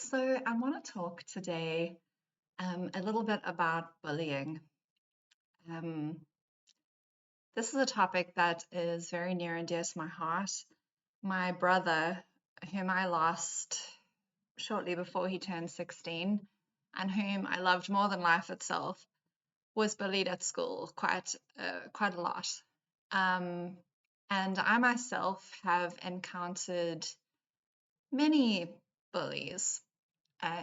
So, I want to talk today a little bit about bullying. Um, this is a topic that is very near and dear to my heart. My brother, whom I lost shortly before he turned 16, and whom I loved more than life itself, was bullied at school quite a lot. Um, and I myself have encountered many bullies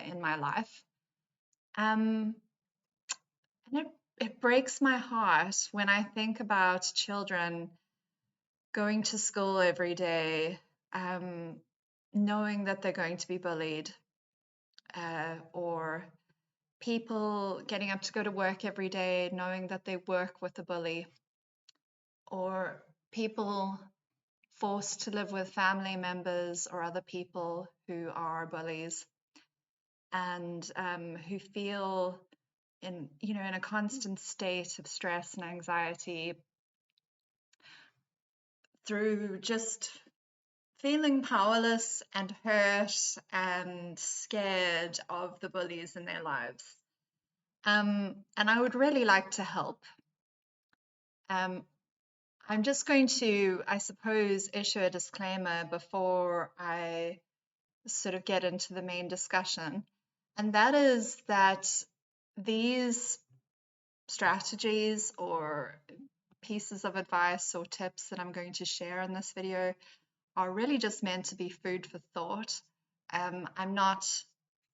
in my life. Um, And it breaks my heart when I think about children going to school every day, knowing that they're going to be bullied, or people getting up to go to work every day, knowing that they work with a bully, or people forced to live with family members or other people who are bullies and who feel in a constant state of stress and anxiety through just feeling powerless and hurt and scared of the bullies in their lives. And I would really like to help. Um, I'm just going to, I suppose, issue a disclaimer before I sort of get into the main discussion. And that is that these strategies or pieces of advice or tips that I'm going to share in this video are really just meant to be food for thought. I'm not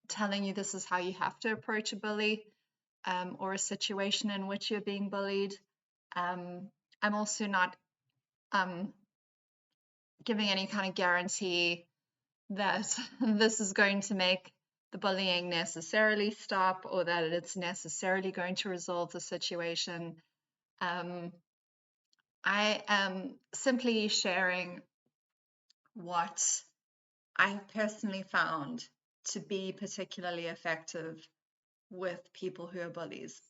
telling you this is how you have to approach a bully or a situation in which you're being bullied. I'm also not giving any kind of guarantee that this is going to make the bullying necessarily stop or that it's necessarily going to resolve the situation. I am simply sharing what I personally found to be particularly effective with people who are bullies,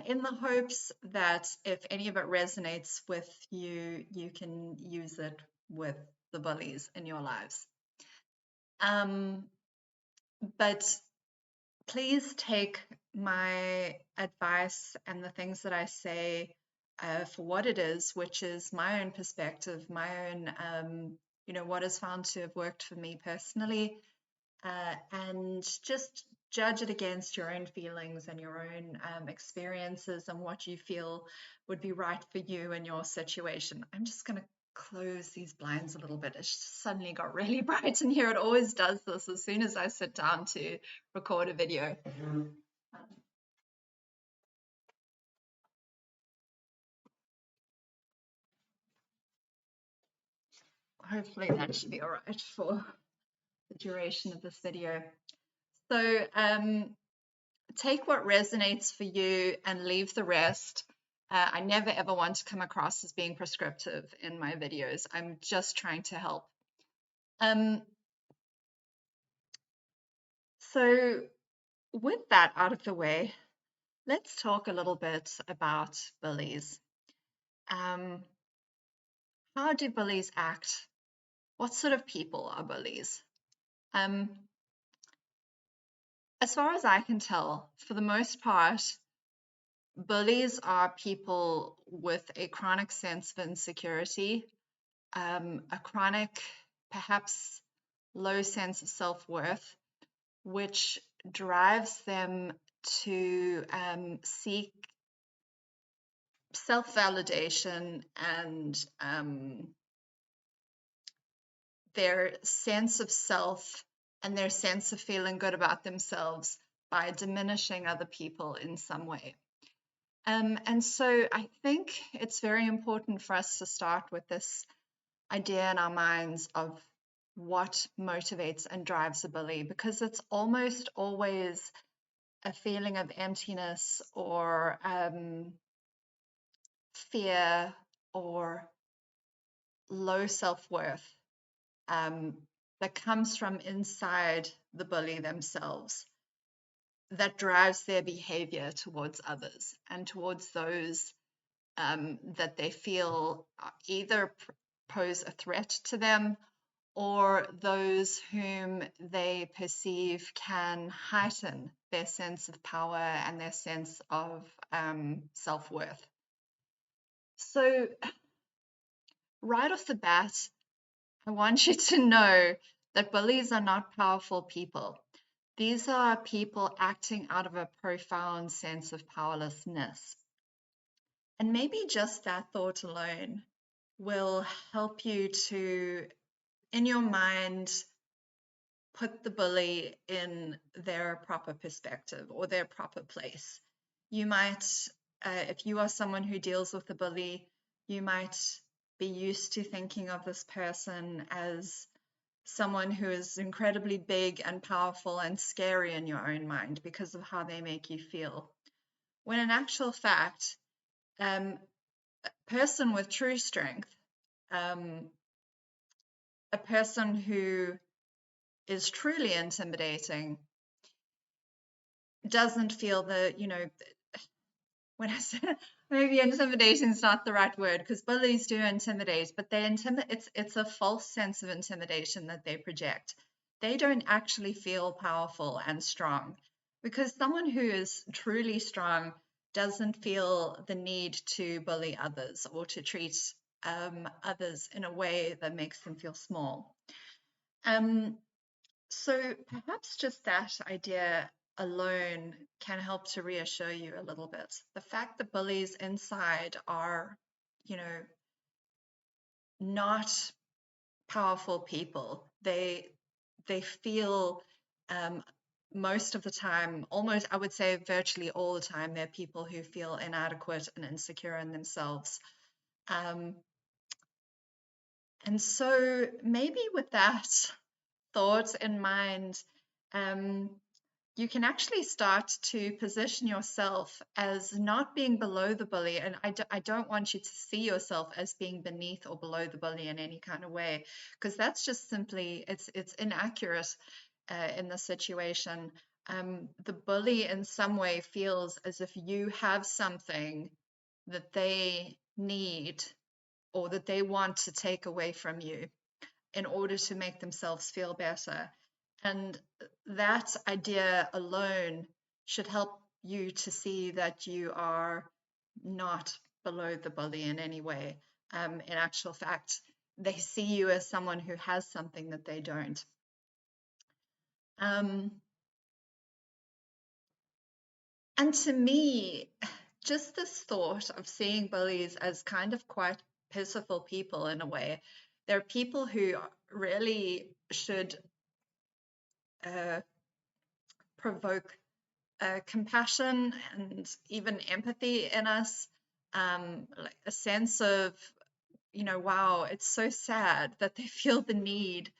in the hopes that if any of it resonates with you, you can use it with the bullies in your lives. But please take my advice and the things that I say for what it is, which is my own perspective, my own, what has found to have worked for me personally, and just judge it against your own feelings and your own experiences and what you feel would be right for you in your situation. I'm just going to close these blinds a little bit. It suddenly got really bright in here. It always does this as soon as I sit down to record a video. Hopefully that should be all right for the duration of this video. So take what resonates for you and leave the rest. I never ever want to come across as being prescriptive in my videos. I'm just trying to help. So with that out of the way, let's talk a little bit about bullies. How do bullies act? What sort of people are bullies? As far as I can tell, for the most part, bullies are people with a chronic sense of insecurity, a chronic, perhaps low sense of self-worth, which drives them to seek self-validation and their sense of self and their sense of feeling good about themselves by diminishing other people in some way. And so I think it's very important for us to start with this idea in our minds of what motivates and drives a bully, because it's almost always a feeling of emptiness or fear or low self-worth that comes from inside the bully themselves that drives their behavior towards others and towards those that they feel either pose a threat to them or those whom they perceive can heighten their sense of power and their sense of self-worth. So right off the bat, I want you to know that bullies are not powerful people. These are people acting out of a profound sense of powerlessness. And maybe just that thought alone will help you to, in your mind, put the bully in their proper perspective or their proper place. You might, if you are someone who deals with the bully, you might be used to thinking of this person as someone who is incredibly big and powerful and scary in your own mind because of how they make you feel. When in actual fact, a person with true strength, a person who is truly intimidating, doesn't feel the, when I say maybe intimidation is not the right word because bullies do intimidate, but it's a false sense of intimidation that they project. They don't actually feel powerful and strong because someone who is truly strong doesn't feel the need to bully others or to treat others in a way that makes them feel small. So perhaps just that idea alone can help to reassure you a little bit. The fact that bullies inside are, not powerful people. They feel most of the time, almost I would say virtually all the time, they're people who feel inadequate and insecure in themselves. And so maybe with that thought in mind, you can actually start to position yourself as not being below the bully. And I don't want you to see yourself as being beneath or below the bully in any kind of way, because that's just simply, it's inaccurate in the situation. The bully in some way feels as if you have something that they need or that they want to take away from you in order to make themselves feel better. And that idea alone should help you to see that you are not below the bully in any way. In actual fact, they see you as someone who has something that they don't. And to me, just this thought of seeing bullies as kind of quite pitiful people in a way, they're people who really should provoke compassion and even empathy in us, like a sense of, wow, it's so sad that they feel the need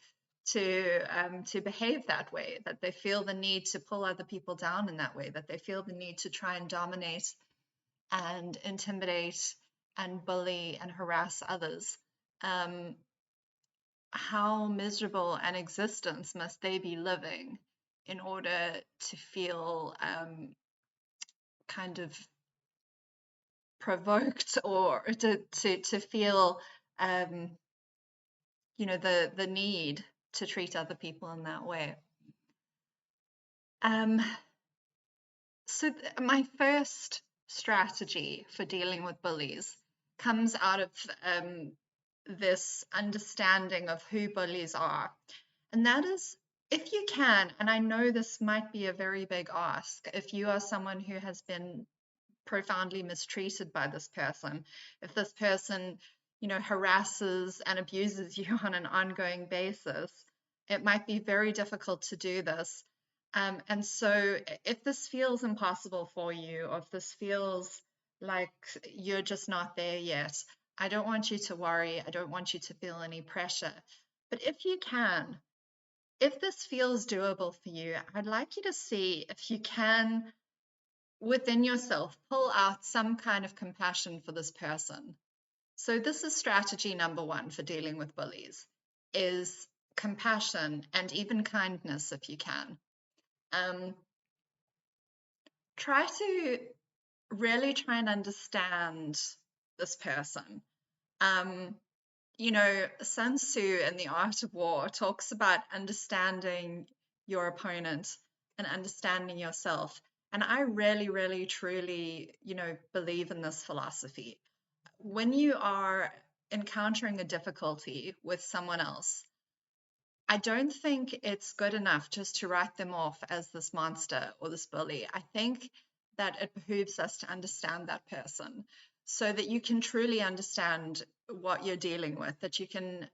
to behave that way, that they feel the need to pull other people down in that way, that they feel the need to try and dominate and intimidate and bully and harass others. How miserable an existence must they be living in order to feel kind of provoked or to feel the need to treat other people in that way. So my first strategy for dealing with bullies comes out of this understanding of who bullies are. And that is, if you can, and I know this might be a very big ask, if you are someone who has been profoundly mistreated by this person, if this person, harasses and abuses you on an ongoing basis, it might be very difficult to do this. And so if this feels impossible for you, or if this feels like you're just not there yet, I don't want you to worry. I don't want you to feel any pressure. But if you can, if this feels doable for you, I'd like you to see if you can, within yourself, pull out some kind of compassion for this person. So this is strategy number one for dealing with bullies, is compassion and even kindness if you can. Try to really try and understand this person. Sun Tzu in The Art of War talks about understanding your opponent and understanding yourself. And I really, really, truly, believe in this philosophy. When you are encountering a difficulty with someone else, I don't think it's good enough just to write them off as this monster or this bully. I think that it behooves us to understand that person so that you can truly understand what you're dealing with, that you can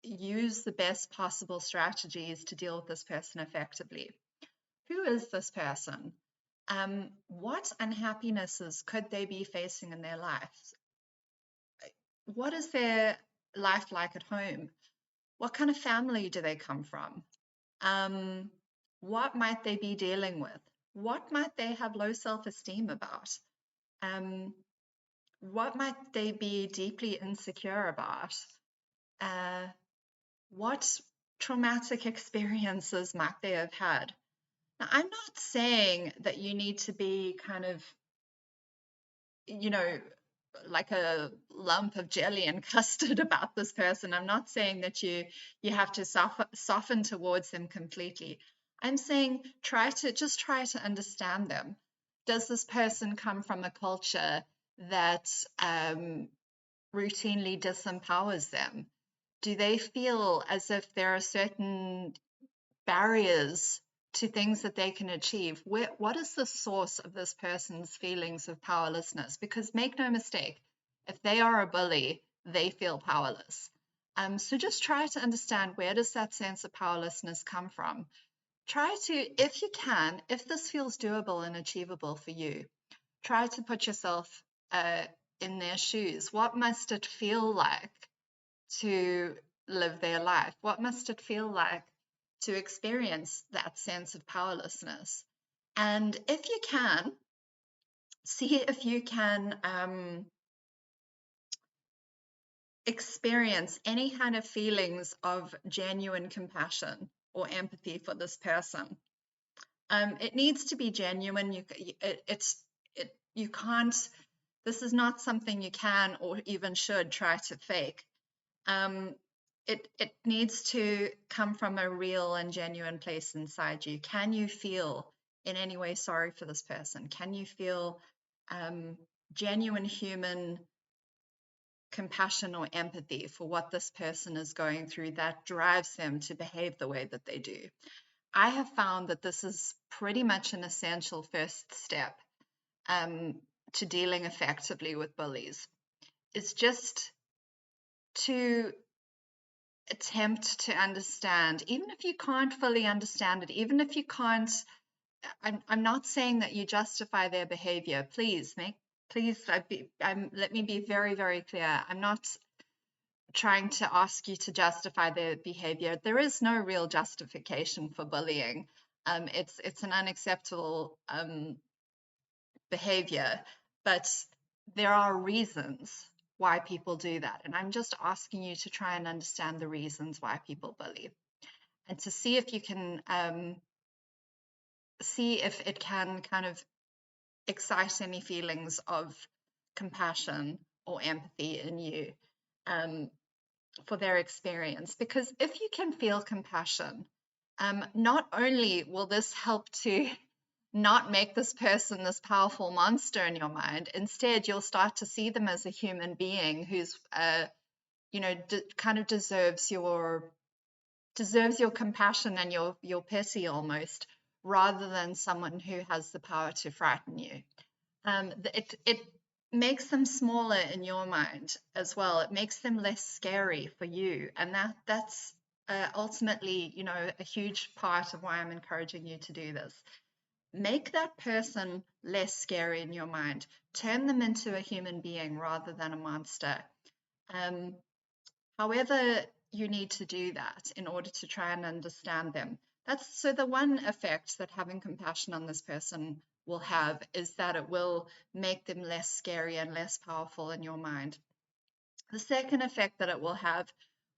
use the best possible strategies to deal with this person effectively. Who is this person? What unhappinesses could they be facing in their lives? What is their life like at home? What kind of family do they come from? Um, what might they be dealing with? What might they have low self-esteem about? Um, what might they be deeply insecure about? Uh, what traumatic experiences might they have had? Now, I'm not saying that you need to be kind of, you know, like a lump of jelly and custard about this person. I'm not saying that you have to soften towards them completely. I'm saying try to understand them. Does this person come from a culture that routinely disempowers them? Do they feel as if there are certain barriers to things that they can achieve? What is the source of this person's feelings of powerlessness? Because make no mistake, if they are a bully, they feel powerless. So just try to understand, where does that sense of powerlessness come from? Try to, if you can, if this feels doable and achievable for you, try to put yourself in their shoes. What must it feel like to live their life? What must it feel like to experience that sense of powerlessness? And if you can, see if you can experience any kind of feelings of genuine compassion or empathy for this person. It needs to be genuine. You can't. This is not something you can or even should try to fake. um, it needs to come from a real and genuine place inside you. Can you feel in any way sorry for this person? Can you feel genuine human compassion or empathy for what this person is going through that drives them to behave the way that they do? I have found that this is pretty much an essential first step to dealing effectively with bullies. It's just to attempt to understand, even if you can't fully understand it, even if you can't, I'm not saying that you justify their behavior. Let me be very, very clear. I'm not trying to ask you to justify their behavior. There is no real justification for bullying. It's an unacceptable behavior, but there are reasons why people do that. And I'm just asking you to try and understand the reasons why people bully, and to see if you can see if it can kind of excite any feelings of compassion or empathy in you for their experience. Because if you can feel compassion, not only will this help to not make this person this powerful monster in your mind, instead you'll start to see them as a human being who's kind of deserves your compassion and your pity almost, rather than someone who has the power to frighten you. It makes them smaller in your mind as well. It makes them less scary for you, and that's ultimately, a huge part of why I'm encouraging you to do this. Make that person less scary in your mind. Turn them into a human being rather than a monster. Um, However, you need to do that in order to try and understand them. That's so the one effect that having compassion on this person will have is that it will make them less scary and less powerful in your mind. The second effect that it will have,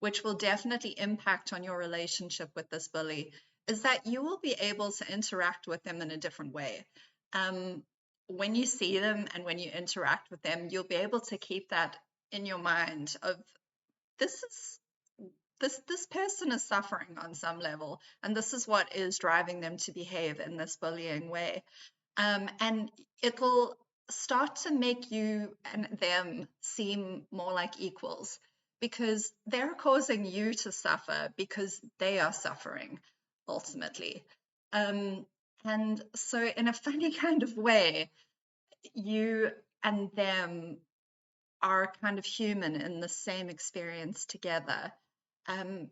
which will definitely impact on your relationship with this bully, is that you will be able to interact with them in a different way. When you see them and when you interact with them, you'll be able to keep that in your mind of this is this person is suffering on some level, and this is what is driving them to behave in this bullying way. And it will start to make you and them seem more like equals, because they're causing you to suffer because they are suffering ultimately. Um, and so, in a funny kind of way, you and them are kind of human in the same experience together. Um,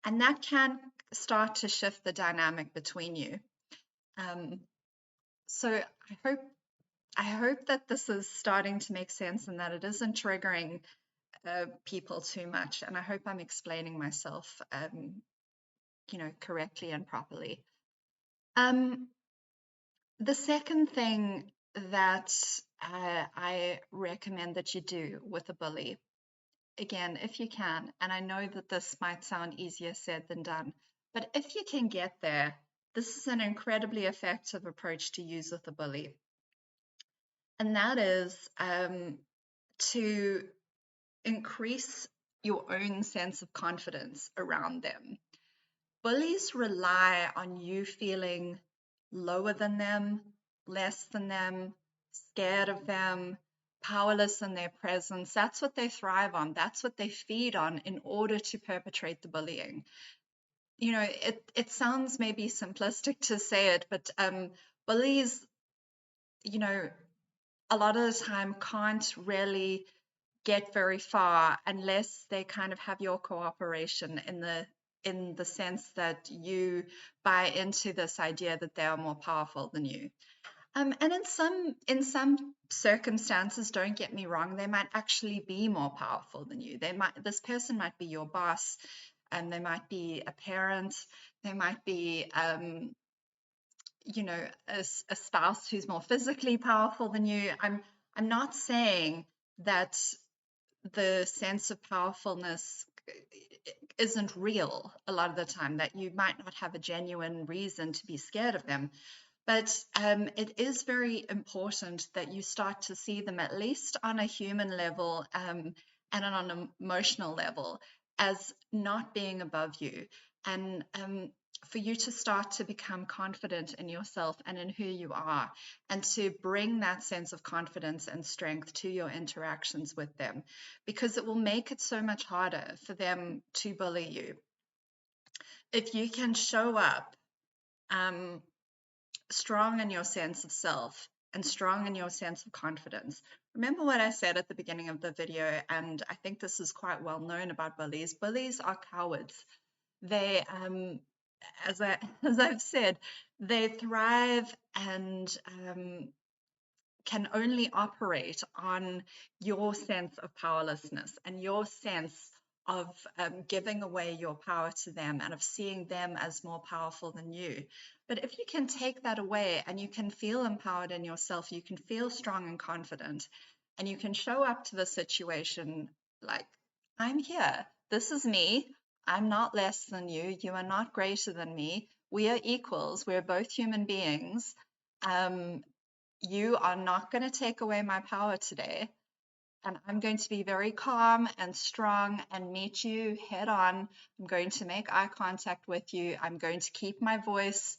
and that can start to shift the dynamic between you. Um, so I hope that this is starting to make sense and that it isn't triggering people too much. And I hope I'm explaining myself, correctly and properly. Um, the second thing that I recommend that you do with a bully, again, if you can, and I know that this might sound easier said than done, but if you can get there, this is an incredibly effective approach to use with a bully. And that is to increase your own sense of confidence around them. Bullies rely on you feeling lower than them, less than them, scared of them, powerless in their presence. That's what they thrive on. That's what they feed on in order to perpetrate the bullying. It sounds maybe simplistic to say it, but bullies, you know, a lot of the time can't really get very far unless they kind of have your cooperation in the sense that you buy into this idea that they are more powerful than you. And in some circumstances, don't get me wrong, they might actually be more powerful than you. This person might be your boss, and they might be a parent, they might be a spouse who's more physically powerful than you. I'm not saying that the sense of powerfulness isn't real a lot of the time, that you might not have a genuine reason to be scared of them. But it is very important that you start to see them, at least on a human level and on an emotional level, as not being above you. And for you to start to become confident in yourself and in who you are, and to bring that sense of confidence and strength to your interactions with them, because it will make it so much harder for them to bully you. If you can show up um, strong in your sense of self and strong in your sense of confidence. Remember what I said at the beginning of the video, and I think this is quite well known about bullies. Bullies are cowards. They, as I as I've said, they thrive and can only operate on your sense of powerlessness and your sense of giving away your power to them and of seeing them as more powerful than you. But if you can take that away and you can feel empowered in yourself, you can feel strong and confident, and you can show up to the situation like, I'm here. This is me. I'm not less than you. You are not greater than me. We are equals. We're both human beings. Um, you are not going to take away my power today. And I'm going to be very calm and strong and meet you head on. I'm going to make eye contact with you. I'm going to keep my voice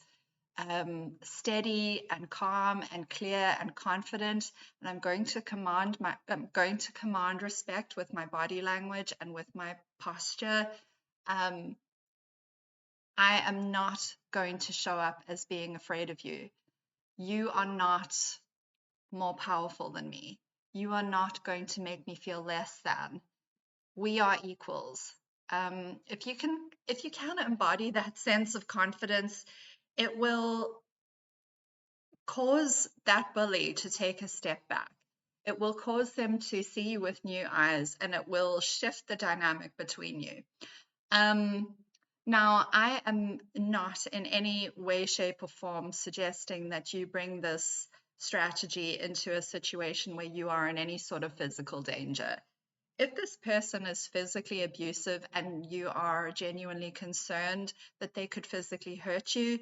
steady and calm and clear and confident. And I'm going to command respect with my body language and with my posture. Um, I am not going to show up as being afraid of you. You are not more powerful than me. You are not going to make me feel less than. We are equals. If you can embody that sense of confidence, it will cause that bully to take a step back. It will cause them to see you with new eyes, and it will shift the dynamic between you. Um, Now, I am not in any way, shape, or form suggesting that you bring this strategy into a situation where you are in any sort of physical danger. If this person is physically abusive and you are genuinely concerned that they could physically hurt you,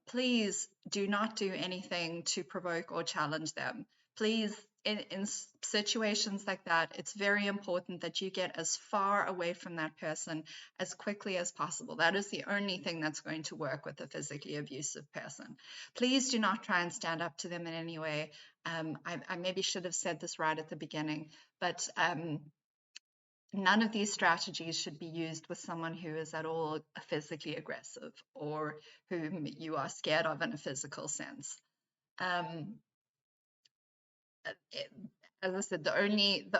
please do not do anything to provoke or challenge them. Please in situations like that, it's very important that you get as far away from that person as quickly as possible. That is the only thing that's going to work with a physically abusive person. Please do not try and stand up to them in any way. I maybe should have said this right at the beginning, but none of these strategies should be used with someone who is at all physically aggressive or whom you are scared of in a physical sense. Um, it, as I said, the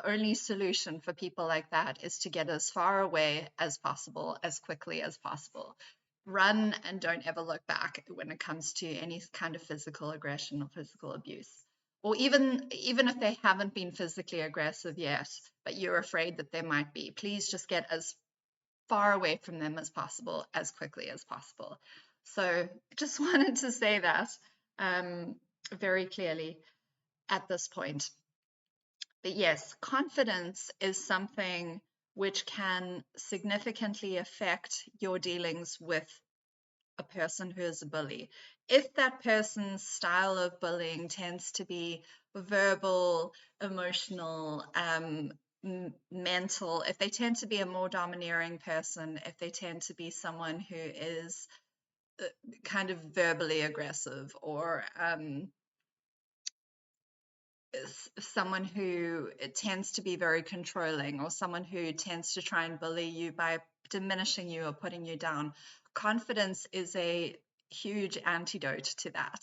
only solution for people like that is to get as far away as possible, as quickly as possible. Run and don't ever look back when it comes to any kind of physical aggression or physical abuse. Or even if they haven't been physically aggressive yet, but you're afraid that they might be, please just get as far away from them as possible, as quickly as possible. So just wanted to say that very clearly at this point. But yes, confidence is something which can significantly affect your dealings with a person who is a bully. If that person's style of bullying tends to be verbal, emotional, mental, if they tend to be a more domineering person, if they tend to be someone who is kind of verbally aggressive or someone who tends to be very controlling or someone who tends to try and bully you by diminishing you or putting you down, confidence is a huge antidote to that.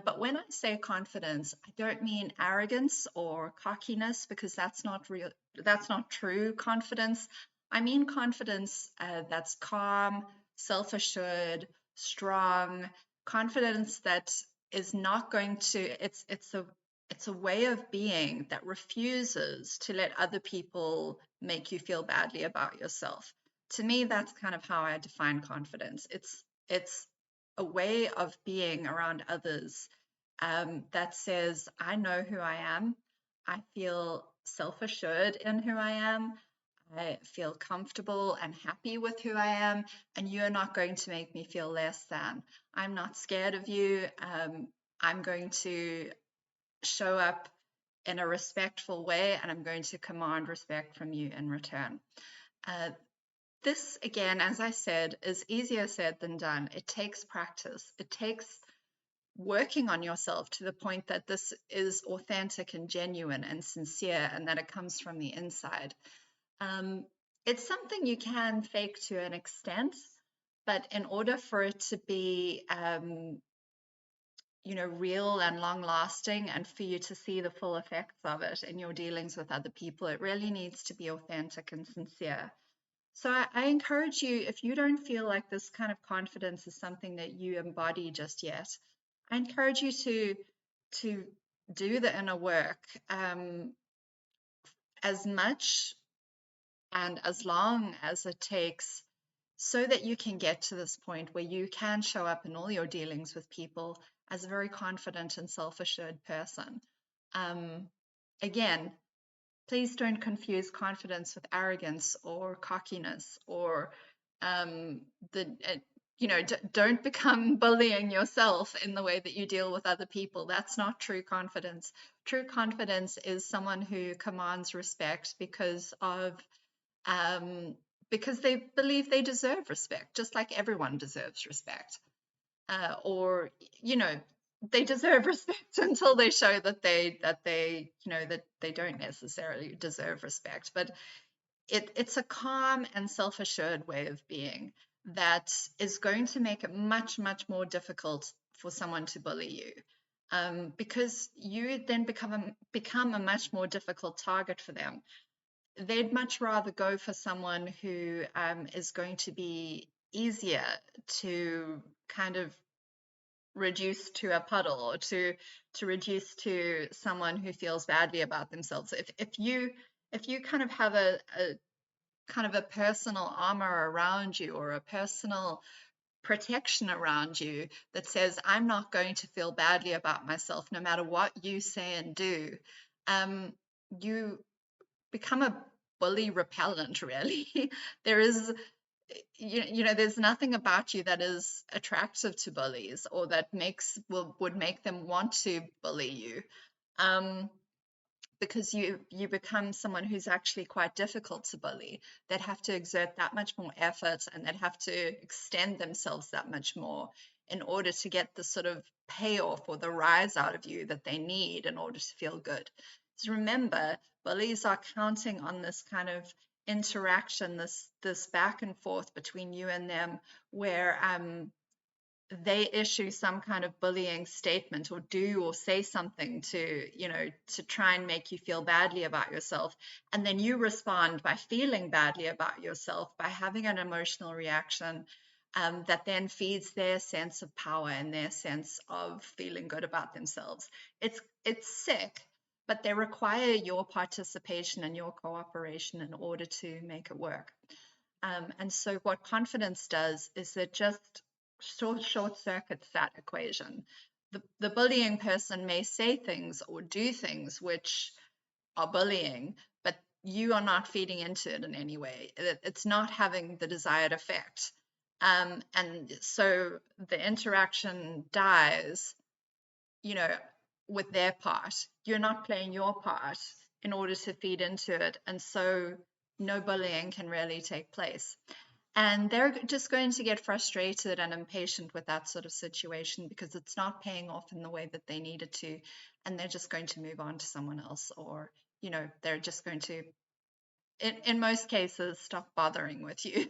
But when I say confidence, I don't mean arrogance or cockiness, because that's not real. That's not true confidence. I mean confidence that's calm, self-assured, strong, confidence that is not going to. It's a way of being that refuses to let other people make you feel badly about yourself. To me, that's kind of how I define confidence. It's a way of being around others that says, I know who I am. I feel self assured in who I am. I feel comfortable and happy with who I am, and you're not going to make me feel less than. I'm not scared of you. I'm going to show up in a respectful way, and I'm going to command respect from you in return. This, again, as I said, is easier said than done. It takes practice. It takes working on yourself to the point that this is authentic and genuine and sincere and that it comes from the inside. It's something you can fake to an extent, but in order for it to be real and long lasting, and for you to see the full effects of it in your dealings with other people, it really needs to be authentic and sincere. So I encourage you, if you don't feel like this kind of confidence is something that you embody just yet, I encourage you to do the inner work as much and as long as it takes, so that you can get to this point where you can show up in all your dealings with people as a very confident and self-assured person. Again, please don't confuse confidence with arrogance or cockiness or the don't become bullying yourself in the way that you deal with other people. That's not true confidence. True confidence is someone who commands respect because they believe they deserve respect, just like everyone deserves respect. Or they deserve respect until they show that they don't necessarily deserve respect. But it's a calm and self-assured way of being that is going to make it much, much more difficult for someone to bully you. Because you then become a much more difficult target for them. They'd much rather go for someone who is going to be easier to kind of reduce to a puddle, or to reduce to someone who feels badly about themselves. If you kind of have a kind of a personal armor around you, or a personal protection around you that says, I'm not going to feel badly about myself no matter what you say and do, you become a bully repellent, really. There is there's nothing about you that is attractive to bullies, or that would make them want to bully you. because you become someone who's actually quite difficult to bully, that have to exert that much more effort and that have to extend themselves that much more in order to get the sort of payoff or the rise out of you that they need in order to feel good. So remember, bullies are counting on this kind of interaction, this back and forth between you and them, where they issue some kind of bullying statement or do or say something to, to try and make you feel badly about yourself. And then you respond by feeling badly about yourself, by having an emotional reaction that then feeds their sense of power and their sense of feeling good about themselves. It's sick, but they require your participation and your cooperation in order to make it work. And so what confidence does is it just short circuits that equation. The bullying person may say things or do things which are bullying, but you are not feeding into it in any way. It's not having the desired effect. And so the interaction dies, you know, with their part. You're not playing your part in order to feed into it. And so no bullying can really take place. And they're just going to get frustrated and impatient with that sort of situation because it's not paying off in the way that they need it to. And they're just going to move on to someone else, or, they're just going to, in most cases, stop bothering with you,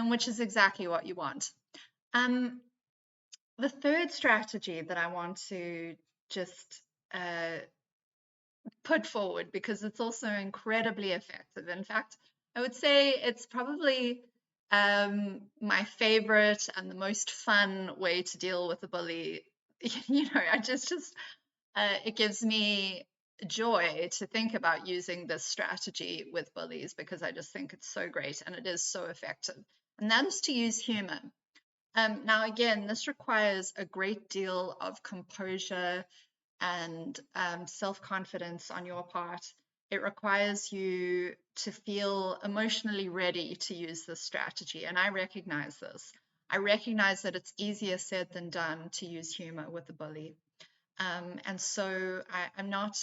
which is exactly what you want. Um, the third strategy that I want to just put forward, because it's also incredibly effective. In fact, I would say it's probably my favorite and the most fun way to deal with a bully. I just it gives me joy to think about using this strategy with bullies because I just think it's so great and it is so effective. And that is to use humor. Now, again, this requires a great deal of composure and self-confidence on your part. It requires you to feel emotionally ready to use this strategy. And I recognize this. I recognize that it's easier said than done to use humor with a bully. And so I'm not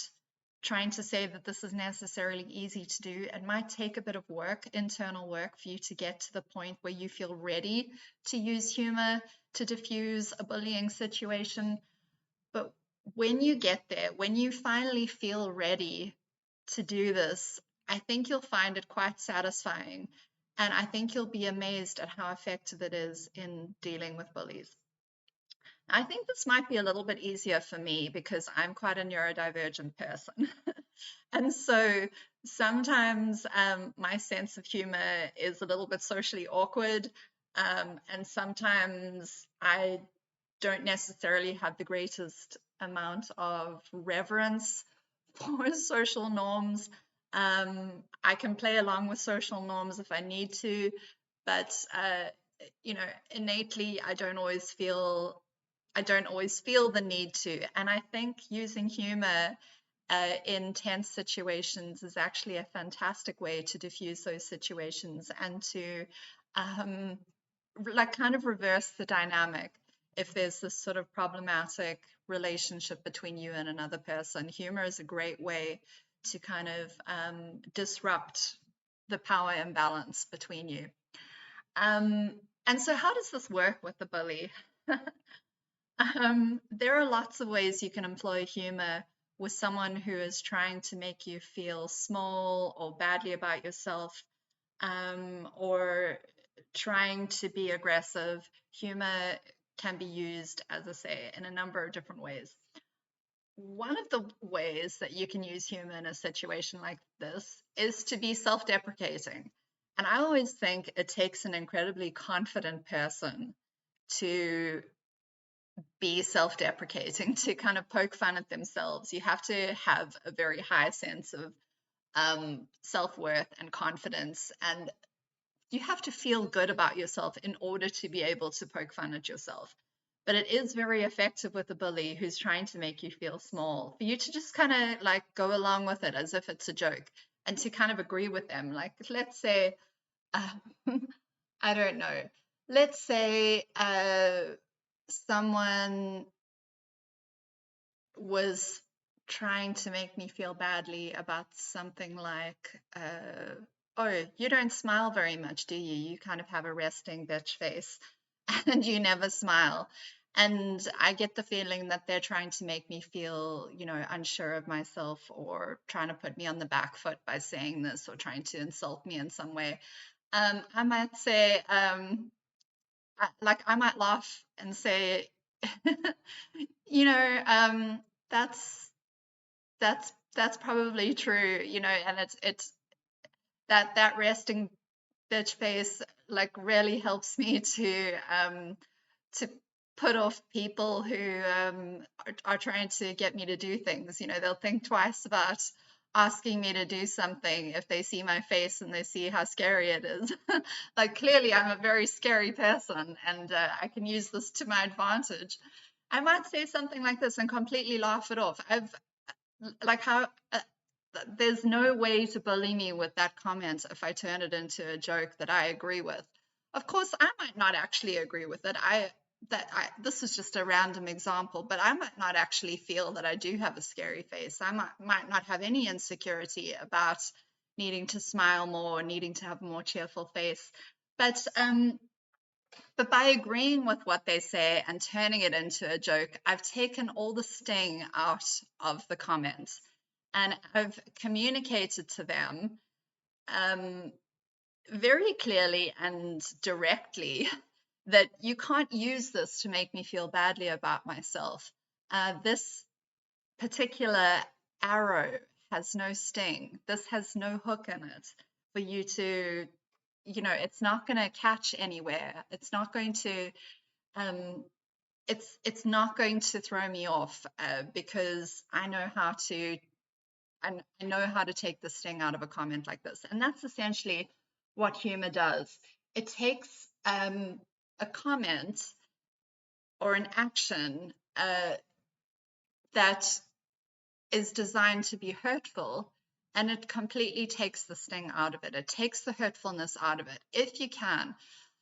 trying to say that this is necessarily easy to do. It might take a bit of work, internal work, for you to get to the point where you feel ready to use humor to diffuse a bullying situation. But when you get there, when you finally feel ready to do this, I think you'll find it quite satisfying. And I think you'll be amazed at how effective it is in dealing with bullies. I think this might be a little bit easier for me because I'm quite a neurodivergent person. And so sometimes my sense of humor is a little bit socially awkward. And sometimes I don't necessarily have the greatest amount of reverence for social norms. I can play along with social norms if I need to, but innately I don't always feel the need to. And I think using humor in tense situations is actually a fantastic way to diffuse those situations and to kind of reverse the dynamic. If there's this sort of problematic relationship between you and another person, humor is a great way to kind of disrupt the power imbalance between you. And so how does this work with the bully? There are lots of ways you can employ humor with someone who is trying to make you feel small or badly about yourself, or trying to be aggressive. Humor can be used, as I say, in a number of different ways. One of the ways that you can use humor in a situation like this is to be self-deprecating. And I always think it takes an incredibly confident person to be self-deprecating, to kind of poke fun at themselves. You have to have a very high sense of self-worth and confidence, and you have to feel good about yourself in order to be able to poke fun at yourself. But it is very effective with a bully who's trying to make you feel small, for you to just kind of like go along with it as if it's a joke and to kind of agree with them. Like, let's say, I don't know, let's say someone was trying to make me feel badly about something like, oh, you don't smile very much, do you? You kind of have a resting bitch face and you never smile. And I get the feeling that they're trying to make me feel, unsure of myself, or trying to put me on the back foot by saying this, or trying to insult me in some way. I might say, I might laugh and say, you know, that's that's probably true, and it's that resting bitch face like really helps me to put off people who are trying to get me to do things. They'll think twice about asking me to do something if they see my face and they see how scary it is. Like, clearly I'm a very scary person, and I can use this to my advantage. I might say something like this and completely laugh it off. I've like how there's no way to bully me with that comment if I turn it into a joke that I agree with. Of course, I might not actually agree with it. This is just a random example, but I might not actually feel that I do have a scary face. I might not have any insecurity about needing to smile more, or needing to have a more cheerful face. But by agreeing with what they say and turning it into a joke, I've taken all the sting out of the comments, and I've communicated to them um, very clearly and directly that you can't use this to make me feel badly about myself. This particular arrow has no sting. This has no hook in it for you to, it's not going to catch anywhere. It's not going to um, it's not going to throw me off, because I know how to I know how to take the sting out of a comment like this. And that's essentially what humor does. It takes a comment or an action that is designed to be hurtful, and it completely takes the sting out of it. It takes the hurtfulness out of it, if you can.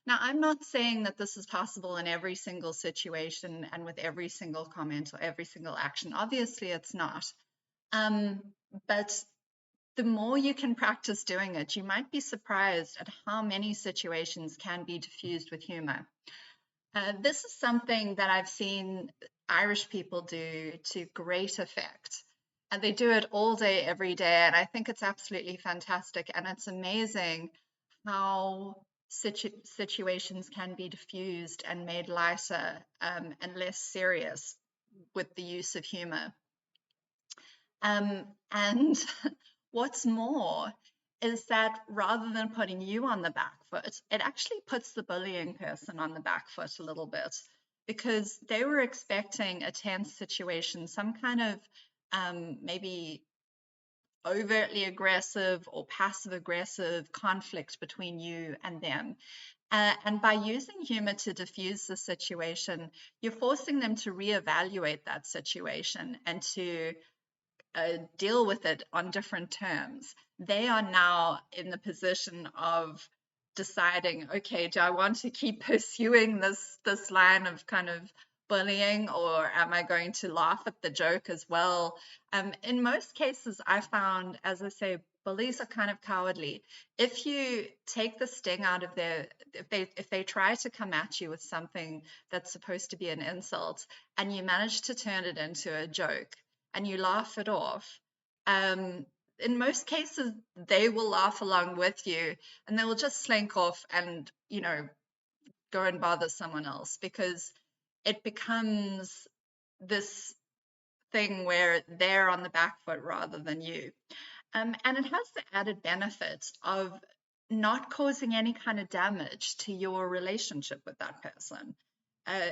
Now, I'm not saying that this is possible in every single situation and with every single comment or every single action. Obviously, it's not. Um, but the more you can practice doing it, you might be surprised at how many situations can be diffused with humor. This is something that I've seen Irish people do to great effect. And they do it all day, every day. And I think it's absolutely fantastic. And it's amazing how situations can be diffused and made lighter, and less serious with the use of humor. And what's more is that rather than putting you on the back foot, it actually puts the bullying person on the back foot a little bit, because they were expecting a tense situation, some kind of maybe overtly aggressive or passive aggressive conflict between you and them. And by using humor to diffuse the situation, you're forcing them to reevaluate that situation and to deal with it on different terms. They are now in the position of deciding, okay, do I want to keep pursuing this line of kind of bullying, or am I going to laugh at the joke as well? In most cases, I found, as I say, bullies are kind of cowardly. If you take the sting out of their, if they try to come at you with something that's supposed to be an insult, and you manage to turn it into a joke, and you laugh it off, in most cases, they will laugh along with you, and they will just slink off and, go and bother someone else, because it becomes this thing where they're on the back foot rather than you. And it has the added benefit of not causing any kind of damage to your relationship with that person.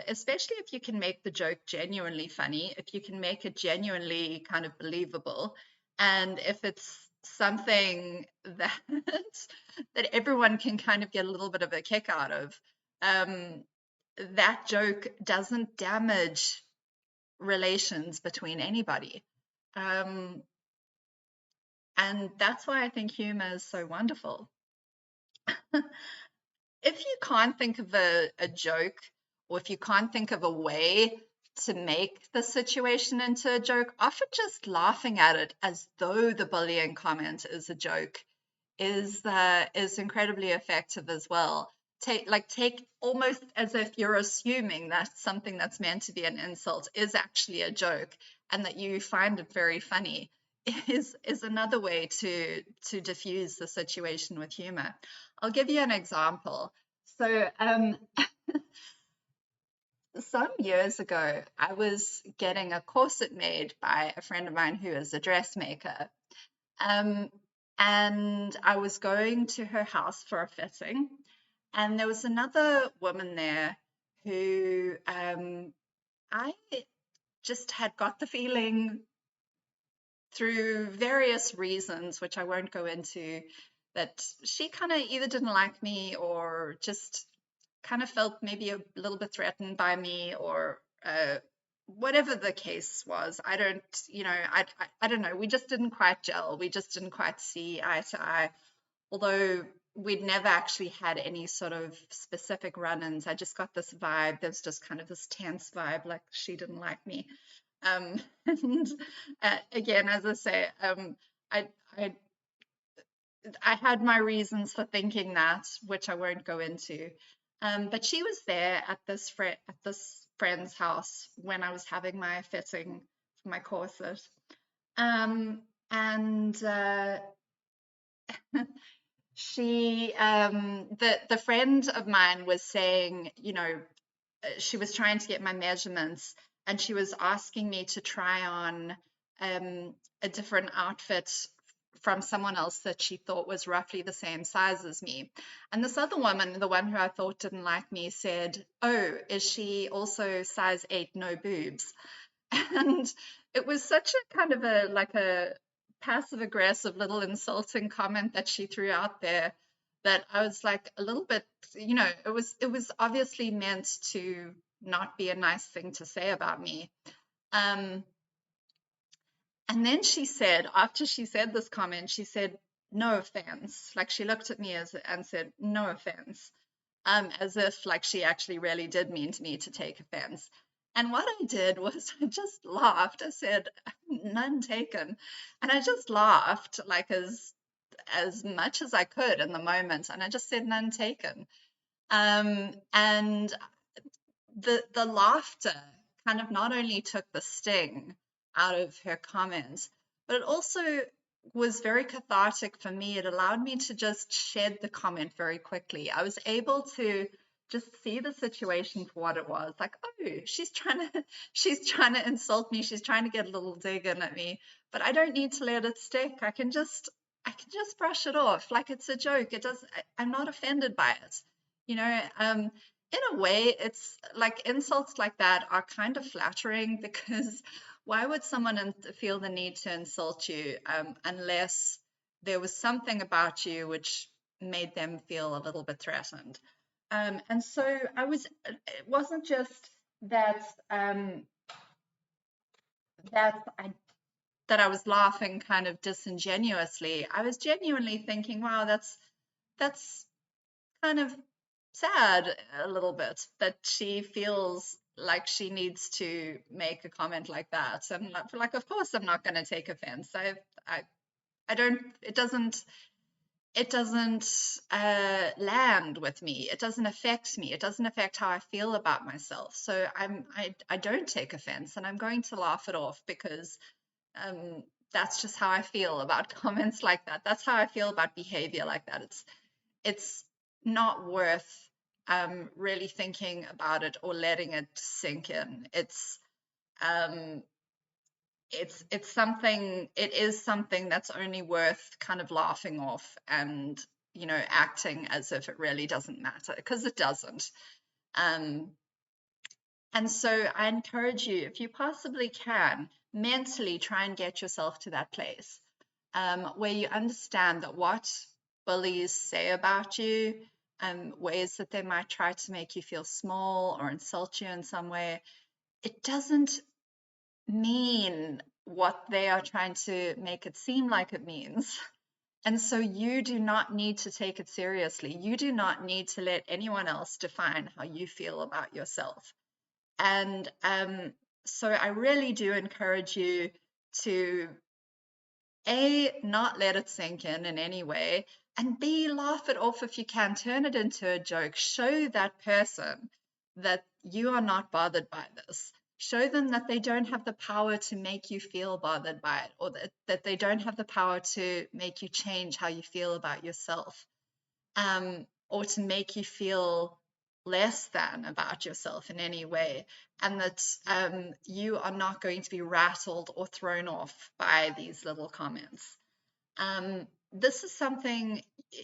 Especially if you can make the joke genuinely funny, if you can make it genuinely kind of believable, and if it's something that that everyone can kind of get a little bit of a kick out of, um, that joke doesn't damage relations between anybody. Um, and that's why I think humor is so wonderful. If you can't think of a joke, or if you can't think of a way to make the situation into a joke, often just laughing at it as though the bullying comment is a joke is incredibly effective as well. Take almost as if you're assuming that something that's meant to be an insult is actually a joke and that you find it very funny is another way to diffuse the situation with humor. I'll give you an example. So some years ago, I was getting a corset made by a friend of mine who is a dressmaker. Um, and I was going to her house for a fitting, and there was another woman there who I just had got the feeling through various reasons, which I won't go into, that she kind of either didn't like me or just kind of felt maybe a little bit threatened by me, or whatever the case was. I don't, I don't know. We just didn't quite gel. We just didn't quite see eye to eye. Although we'd never actually had any sort of specific run-ins. I just got this vibe. There's just kind of this tense vibe, like she didn't like me. And again, as I say, I, I I had my reasons for thinking that, which I won't go into. But she was there at this friend's house when I was having my fitting for my corset. And she, the friend of mine was saying, she was trying to get my measurements, and she was asking me to try on a different outfit from someone else that she thought was roughly the same size as me. And this other woman, the one who I thought didn't like me, said, "Oh, is she also size 8, no boobs?" And it was such a kind of a passive aggressive little insulting comment that she threw out there, that I was like a little bit, it was obviously meant to not be a nice thing to say about me. Um, and then she said, after she said this comment, she said, "No offense." Like, she looked at me and said, "No offense." As if like she actually really did mean to me to take offense. And what I did was I just laughed. I said, "None taken." And I just laughed, like, as much as I could in the moment. And I just said, "None taken." And the laughter kind of not only took the sting out of her comments, but it also was very cathartic for me. It allowed me to just shed the comment very quickly. I was able to just see the situation for what it was. Like, oh, she's trying to insult me. She's trying to get a little dig in at me, but I don't need to let it stick. I can just brush it off like it's a joke. I'm not offended by it. You know, in a way, it's like insults like that are kind of flattering, because why would someone feel the need to insult you unless there was something about you which made them feel a little bit threatened? And so it wasn't just that that I was laughing kind of disingenuously. I was genuinely thinking, wow, that's kind of sad a little bit that she feels like she needs to make a comment like that. And like, of course I'm not going to take offense. I don't, it doesn't land with me. It doesn't affect me. It doesn't affect how I feel about myself. So I don't take offense, and I'm going to laugh it off, because that's just how I feel about comments like that. That's how I feel about behavior like that. It's not worth really thinking about it or letting it sink in. Um, it is something that's only worth kind of laughing off, and acting as if it really doesn't matter, because it doesn't. Um, and so I encourage you, if you possibly can, mentally try and get yourself to that place where you understand that what bullies say about you, ways that they might try to make you feel small or insult you in some way, it doesn't mean what they are trying to make it seem like it means. And so you do not need to take it seriously. You do not need to let anyone else define how you feel about yourself. And so I really do encourage you to not let it sink in any way, and B, laugh it off if you can, turn it into a joke. Show that person that you are not bothered by this. Show them that they don't have the power to make you feel bothered by it, or that they don't have the power to make you change how you feel about yourself, or to make you feel less than about yourself in any way, and that you are not going to be rattled or thrown off by these little comments. This is something,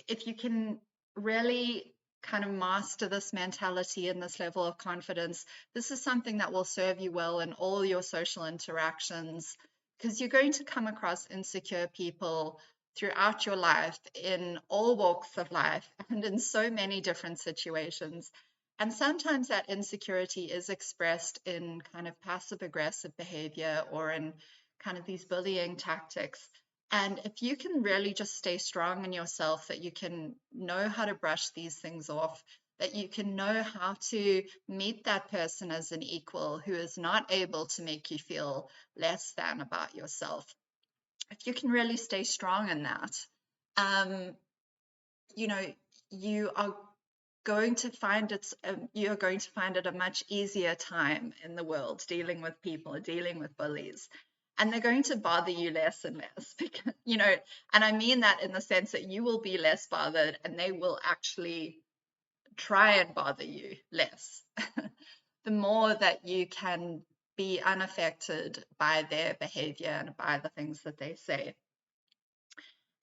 if you can really kind of master this mentality and this level of confidence, this is something that will serve you well in all your social interactions, because you're going to come across insecure people throughout your life in all walks of life and in so many different situations. And sometimes that insecurity is expressed in kind of passive aggressive behavior or in kind of these bullying tactics. And if you can really just stay strong in yourself, that you can know how to brush these things off, that you can know how to meet that person as an equal who is not able to make you feel less than about yourself. If you can really stay strong in that, um, you know, you are going to find you're going to find it a much easier time in the world dealing with people, dealing with bullies, and they're going to bother you less and less because, and I mean that in the sense that you will be less bothered and they will actually try and bother you less. The more that you can be unaffected by their behavior and by the things that they say.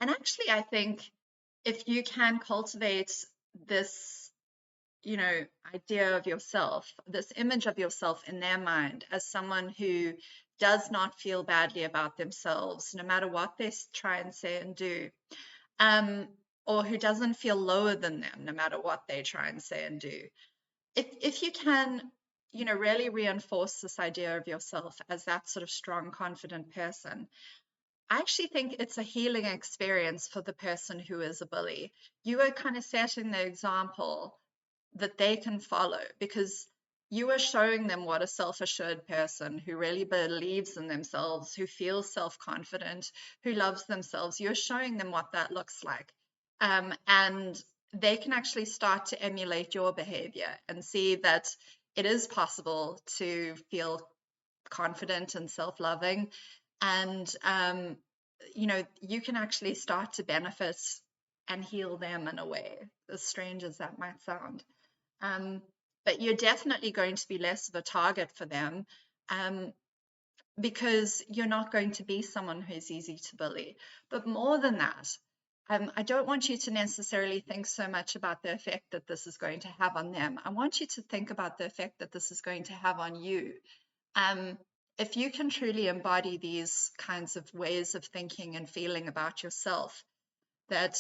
And actually, I think if you can cultivate this, idea of yourself, this image of yourself in their mind as someone who does not feel badly about themselves, no matter what they try and say and do, um, or who doesn't feel lower than them, no matter what they try and say and do. If you can, really reinforce this idea of yourself as that sort of strong, confident person, I actually think it's a healing experience for the person who is a bully. You are kind of setting the example that they can follow, because you are showing them what a self-assured person who really believes in themselves, who feels self-confident, who loves themselves, you're showing them what that looks like. And they can actually start to emulate your behavior and see that it is possible to feel confident and self-loving, and you can actually start to benefit and heal them in a way, as strange as that might sound. But you're definitely going to be less of a target for them, um, because you're not going to be someone who's easy to bully. But more than that, I don't want you to necessarily think so much about the effect that this is going to have on them. I want you to think about the effect that this is going to have on you. Um, if you can truly embody these kinds of ways of thinking and feeling about yourself, that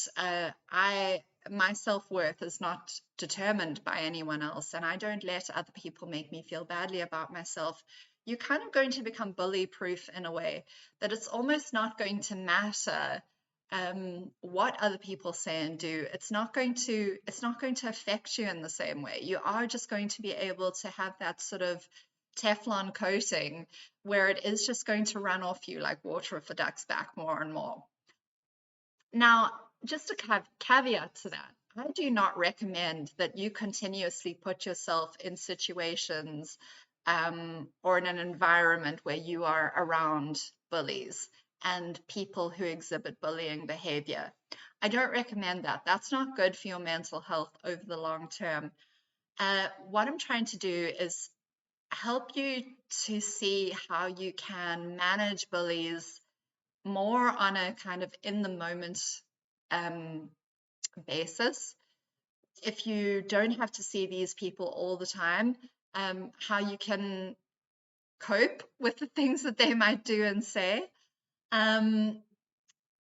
my self-worth is not determined by anyone else, and I don't let other people make me feel badly about myself, you're kind of going to become bully proof in a way, that it's almost not going to matter what other people say and do. It's not going to affect you in the same way. You are just going to be able to have that sort of Teflon coating where it is just going to run off you like water off a duck's back more and more. Now, just a caveat to that, I do not recommend that you continuously put yourself in situations or in an environment where you are around bullies and people who exhibit bullying behavior. I don't recommend that. That's not good for your mental health over the long term. What I'm trying to do is help you to see how you can manage bullies more on a kind of in the moment um, basis. If you don't have to see these people all the time, how you can cope with the things that they might do and say, um,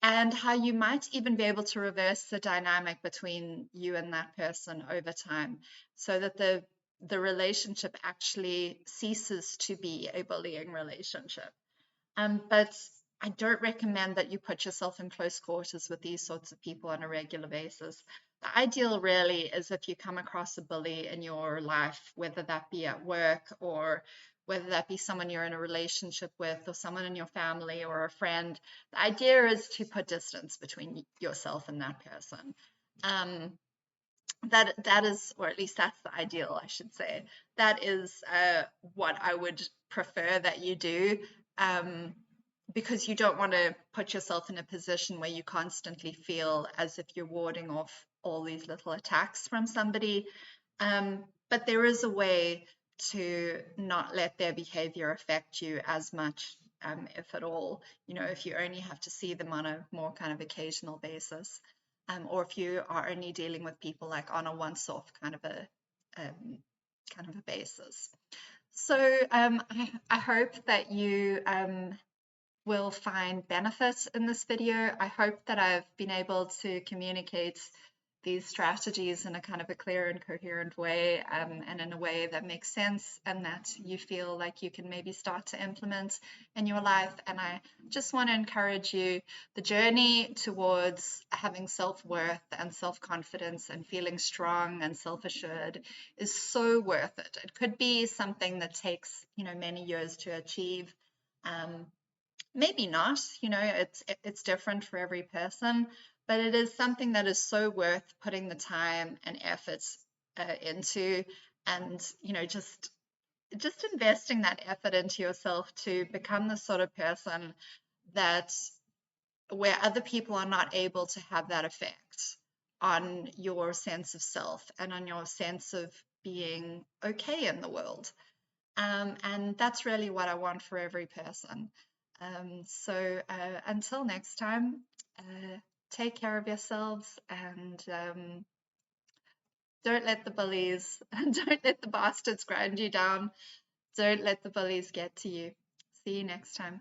and how you might even be able to reverse the dynamic between you and that person over time, so that the relationship actually ceases to be a bullying relationship. But I don't recommend that you put yourself in close quarters with these sorts of people on a regular basis. The ideal really is if you come across a bully in your life, whether that be at work or whether that be someone you're in a relationship with or someone in your family or a friend, the idea is to put distance between yourself and that person. Um, that is, or at least that's the ideal, I should say. That is what I would prefer that you do, um, because you don't want to put yourself in a position where you constantly feel as if you're warding off all these little attacks from somebody. But there is a way to not let their behavior affect you as much, if at all. You know, if you only have to see them on a more kind of occasional basis, or if you are only dealing with people like on a once-off um, kind of a basis. So I hope that you will find benefit in this video. I hope that I've been able to communicate these strategies in a kind of a clear and coherent way, and in a way that makes sense and that you feel like you can maybe start to implement in your life. And I just want to encourage you, the journey towards having self-worth and self-confidence and feeling strong and self-assured is so worth it. It could be something that takes, many years to achieve. Maybe not, it's different for every person, but it is something that is so worth putting the time and effort into, and just investing that effort into yourself to become the sort of person that where other people are not able to have that effect on your sense of self and on your sense of being okay in the world. And that's really what I want for every person. So until next time, take care of yourselves, and don't let the bullies and don't let the bastards grind you down. Don't let the bullies get to you. See you next time.